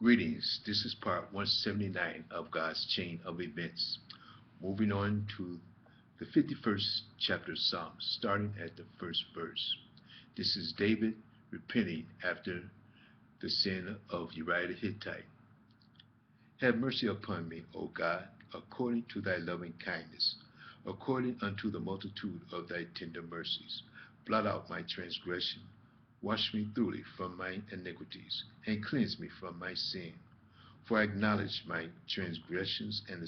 Greetings. This is part 179 of God's chain of events. Moving on to the 51st chapter of Psalms, starting at the first verse. This is David repenting after the sin of Uriah the Hittite. Have mercy upon me, O God, according to thy loving kindness, according unto the multitude of thy tender mercies. Blot out my transgression, wash me thoroughly from my iniquities, and cleanse me from my sin. For I acknowledge my transgressions and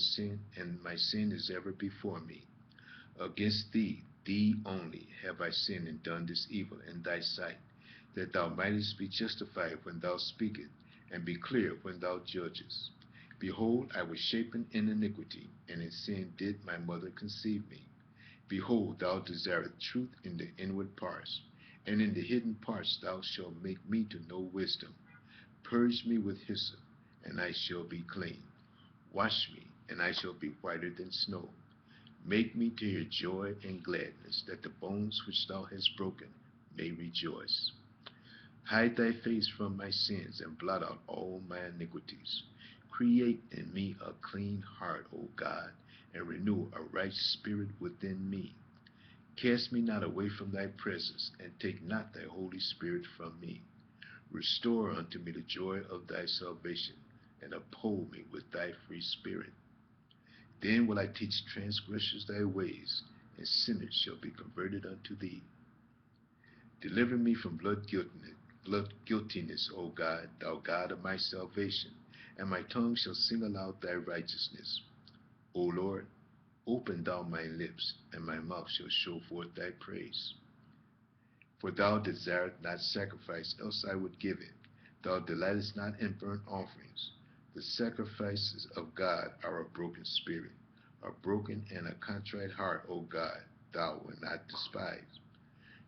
my sin is ever before me. Against thee, thee only, have I sinned and done this evil in thy sight, that thou mightest be justified when thou speakest, and be clear when thou judgest. Behold, I was shapen in iniquity, and in sin did my mother conceive me. Behold, thou desirest truth in the inward parts, and in the hidden parts thou shalt make me to know wisdom. Purge me with hyssop, and I shall be clean. Wash me, and I shall be whiter than snow. Make me to hear joy and gladness, that the bones which thou hast broken may rejoice. Hide thy face from my sins, and blot out all my iniquities. Create in me a clean heart, O God, and renew a right spirit within me. Cast me not away from thy presence, and take not thy Holy Spirit from me. Restore unto me the joy of thy salvation, and uphold me with thy free spirit. Then will I teach transgressors thy ways, and sinners shall be converted unto thee. Deliver me from blood guiltiness, O God, thou God of my salvation, and my tongue shall sing aloud thy righteousness. O Lord, open thou my lips, and my mouth shall show forth thy praise. For thou desirest not sacrifice, else I would give it. Thou delightest not in burnt offerings. The sacrifices of God are a broken spirit, a broken and a contrite heart, O God, thou wilt not despise.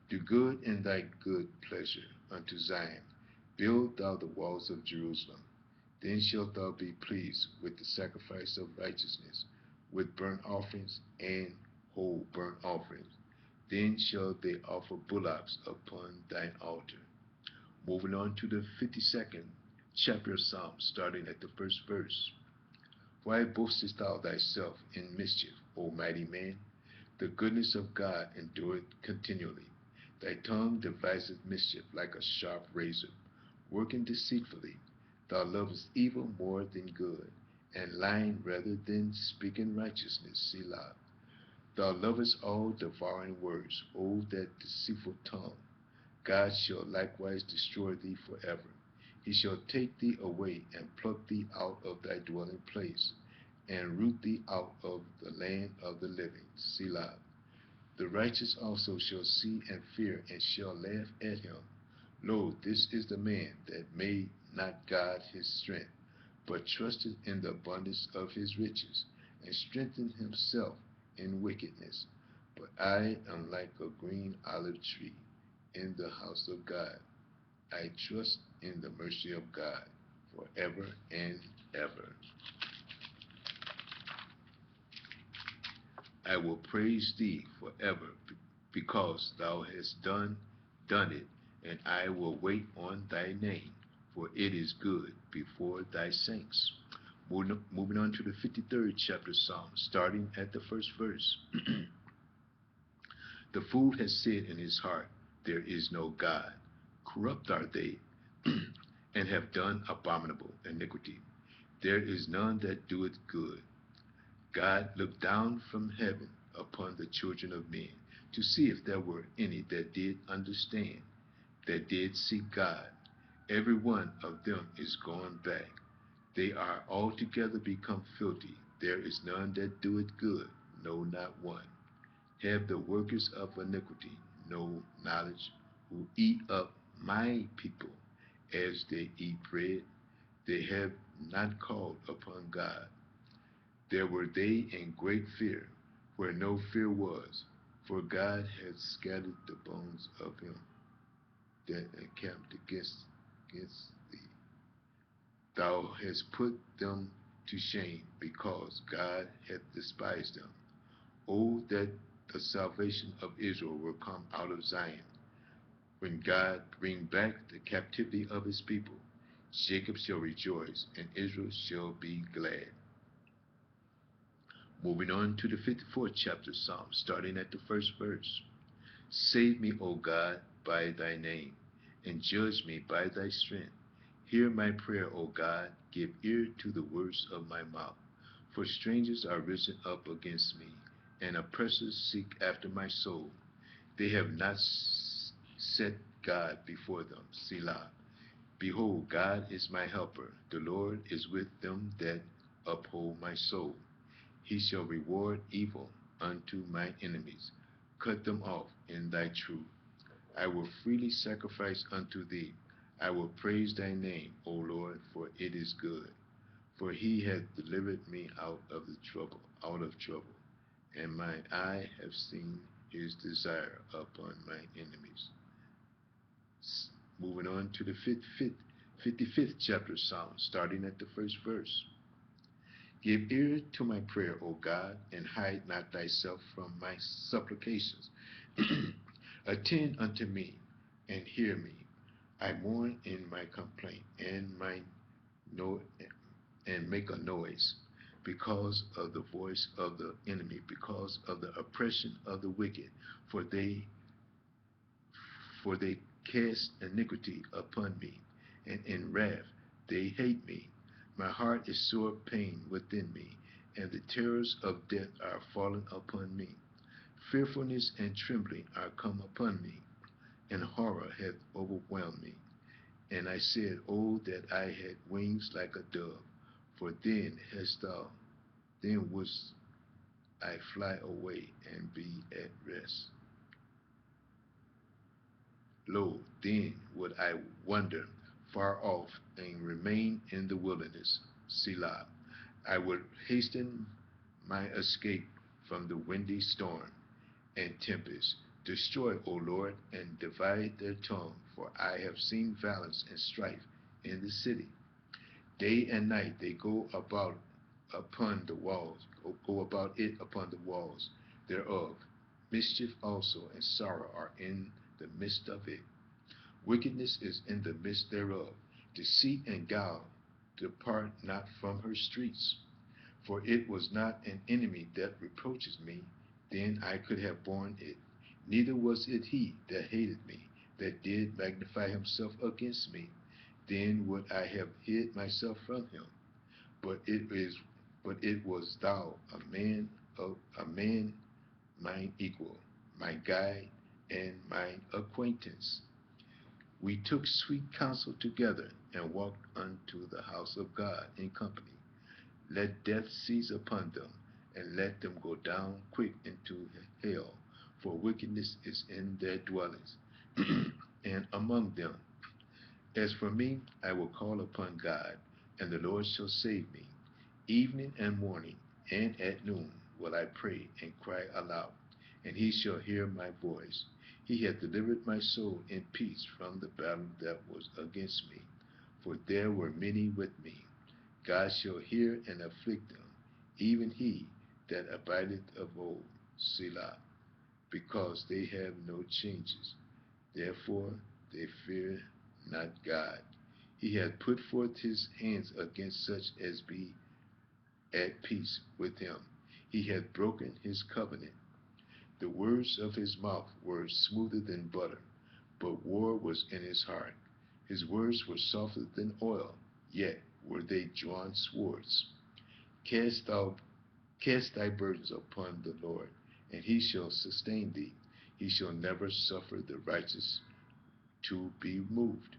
Do good in thy good pleasure unto Zion. Build thou the walls of Jerusalem. Then shalt thou be pleased with the sacrifice of righteousness, with burnt offerings and whole burnt offerings. Then shall they offer bullocks upon thine altar. Moving on to the 52nd chapter of Psalms, starting at the first verse. Why boastest thou thyself in mischief, O mighty man? The goodness of God endureth continually. Thy tongue deviseth mischief like a sharp razor, working deceitfully. Thou lovest evil more than good, and lying rather than speaking righteousness. Selah. Thou lovest all devouring words, O that deceitful tongue. God shall likewise destroy thee forever. He shall take thee away and pluck thee out of thy dwelling place, and root thee out of the land of the living. Selah. The righteous also shall see and fear, and shall laugh at him. Lo, this is the man that made not God his strength, but trusted in the abundance of his riches, and strengthened himself in wickedness. But I am like a green olive tree in the house of God. I trust in the mercy of God forever and ever. I will praise thee forever, because thou hast done it, and I will wait on thy name, for it is good before thy saints. Moving on to the 53rd chapter of Psalms, starting at the first verse. The fool has said in his heart, there is no God. Corrupt are they, and have done abominable iniquity. There is none that doeth good. God looked down from heaven upon the children of men, to see if there were any that did understand, that did seek God. Every one of them is gone back. They are altogether become filthy. There is none that doeth good, no, not one. Have the workers of iniquity no knowledge, who eat up my people as they eat bread? They have not called upon God. There were they in great fear, where no fear was, for God had scattered the bones of him that encamped against thee. Thou hast put them to shame, because God hath despised them. Oh, that the salvation of Israel will come out of Zion, when God bring back the captivity of his people. Jacob shall rejoice, and Israel shall be glad. Moving on to the 54th chapter Psalm, starting at the first verse. Save me, O God, by thy name, and judge me by thy strength. Hear my prayer, O God, give ear to the words of my mouth. For strangers are risen up against me, and oppressors seek after my soul. They have not set God before them. Selah. Behold, God is my helper. The Lord is with them that uphold my soul. He shall reward evil unto my enemies. Cut them off in thy truth. I will freely sacrifice unto thee. I will praise thy name, O Lord, for it is good. For he hath delivered me out of trouble, and mine eye have seen his desire upon my enemies. Moving on to the 55th chapter Psalm, starting at the first verse. Give ear to my prayer, O God, and hide not thyself from my supplications. Attend unto me, and hear me. I mourn in my complaint, and make a noise, because of the voice of the enemy, because of the oppression of the wicked, for they cast iniquity upon me, and in wrath they hate me. My heart is sore pain within me, and the terrors of death are fallen upon me. Fearfulness and trembling are come upon me, and horror hath overwhelmed me. And I said, Oh, that I had wings like a dove, for then wouldst I fly away and be at rest. Lo, then would I wander far off and remain in the wilderness. Selah. I would hasten my escape from the windy storm and tempest. Destroy, O Lord, and divide their tongue, for I have seen violence and strife in the city. Day and night they go about it upon the walls thereof. Mischief also and sorrow are in the midst of it. Wickedness is in the midst thereof. Deceit and guile depart not from her streets. For it was not an enemy that reproaches me, then I could have borne it. Neither was it he that hated me, that did magnify himself against me. Then would I have hid myself from him. But it was thou, a man mine equal, my guide, and mine acquaintance. We took sweet counsel together, and walked unto the house of God in company. Let death seize upon them, and let them go down quick into hell, for wickedness is in their dwellings, and among them. As for me, I will call upon God, and the Lord shall save me. Evening and morning, and at noon will I pray and cry aloud, and he shall hear my voice. He hath delivered my soul in peace from the battle that was against me, for there were many with me. God shall hear and afflict them, even he that abideth of old, Selah, because they have no changes. Therefore they fear not God. He hath put forth his hands against such as be at peace with him. He hath broken his covenant. The words of his mouth were smoother than butter, but war was in his heart. His words were softer than oil, yet were they drawn swords. Cast thy burdens upon the Lord, and he shall sustain thee. He shall never suffer the righteous to be moved.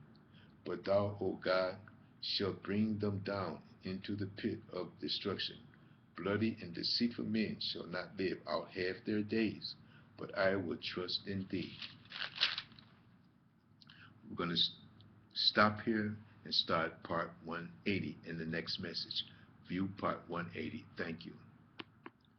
But thou, O God, shalt bring them down into the pit of destruction. Bloody and deceitful men shall not live out half their days, but I will trust in thee. We're going to stop here and start part 180 in the next message. View part 180. Thank you.